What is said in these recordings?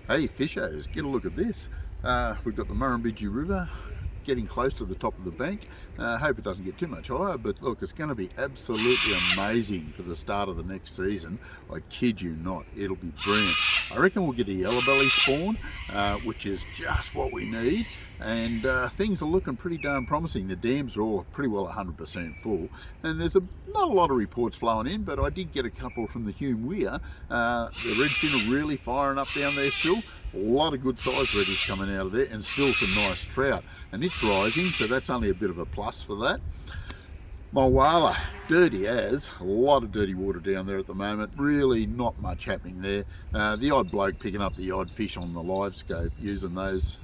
Hey Fishos, get a look at this. We've got the Murrumbidgee River getting close to the top of the bank. Hope it doesn't get too much higher, but look, it's going to be absolutely amazing for the start of the next season. I kid you not, it'll be brilliant. I reckon we'll get a yellow belly spawn, which is just what we need. And things are looking pretty darn promising. The dams are all pretty well 100% full, and there's not a lot of reports flowing in, but I did get a couple from the Hume Weir. The redfin are really firing up down there still. A lot of good size reddies coming out of there, and still some nice trout, and it's rising, so that's only a bit of a plus for that. Mulwala, dirty as, a lot of dirty water down there at the moment, really not much happening there. The odd bloke picking up the odd fish on the live scope, using those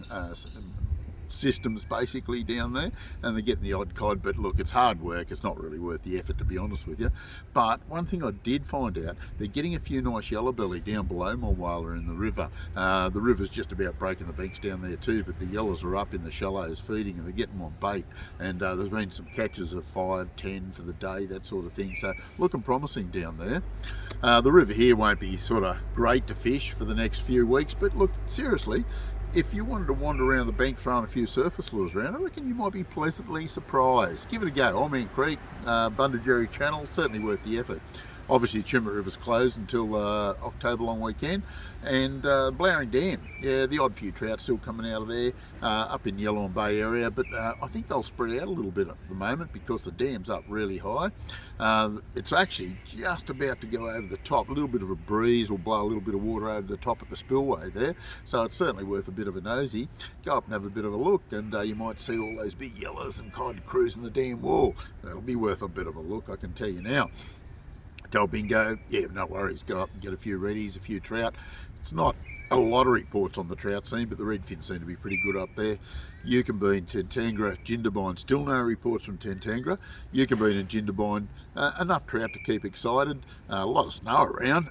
systems basically down there, and they're getting the odd cod, but look, it's hard work, it's not really worth the effort, to be honest with you. But one thing I did find out, they're getting a few nice yellow belly down below Mulwala in the river. The river's just about breaking the banks down there too, but the yellows are up in the shallows feeding, and they're getting them on bait, and there's been some catches of 5, 10 for the day, that sort of thing, so looking promising down there. The river here won't be sort of great to fish for the next few weeks, but look, seriously, if you wanted to wander around the bank throwing a few surface lures around, I reckon you might be pleasantly surprised. Give it a go. I'm in Creek, Bundajerry Channel, certainly worth the effort. Obviously, Chimera River's closed until October long weekend, and Blowering Dam, yeah, the odd few trout still coming out of there, up in Yellow and Bay area, but I think they'll spread out a little bit at the moment because the dam's up really high. It's actually just about to go over the top. A little bit of a breeze will blow a little bit of water over the top of the spillway there, so it's certainly worth a bit of a nosy. Go up and have a bit of a look, and you might see all those big yellows and cod cruising the dam wall. That'll be worth a bit of a look, I can tell you now. Tell Bingo, yeah, no worries, go up and get a few reddies, a few trout. It's not a lot of reports on the trout scene, but the redfin seem to be pretty good up there. Yukonbean, Tentangra, Jindabyne, still no reports from Tentangra. Yukonbean and Jindabyne, enough trout to keep excited. A lot of snow around.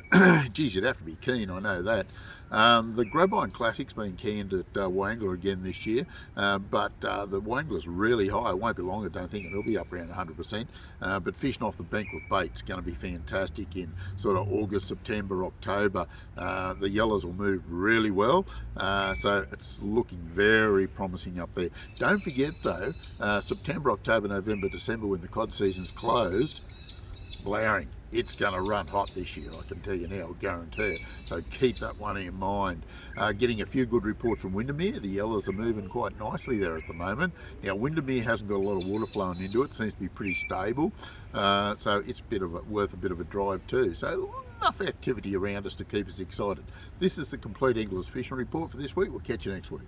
Geez, you'd have to be keen, I know that. The Grabine Classic's been canned at Wangler again this year, but the Wangler's really high. It won't be long, I don't think, it'll be up around 100%. But fishing off the bank with bait's going to be fantastic in sort of August, September, October. The yellows will move really well, so it's looking very promising up there. Don't forget though, September, October, November, December, when the cod season's closed, Blowering, it's going to run hot this year, I can tell you now, I guarantee it. So keep that one in mind. Getting a few good reports from Windermere. The yellows are moving quite nicely there at the moment. Now Windermere hasn't got a lot of water flowing into it, seems to be pretty stable, so it's worth a bit of a drive too. So enough activity around us to keep us excited. This is the Compleat Anglers Fishing Report for this week. We'll catch you next week.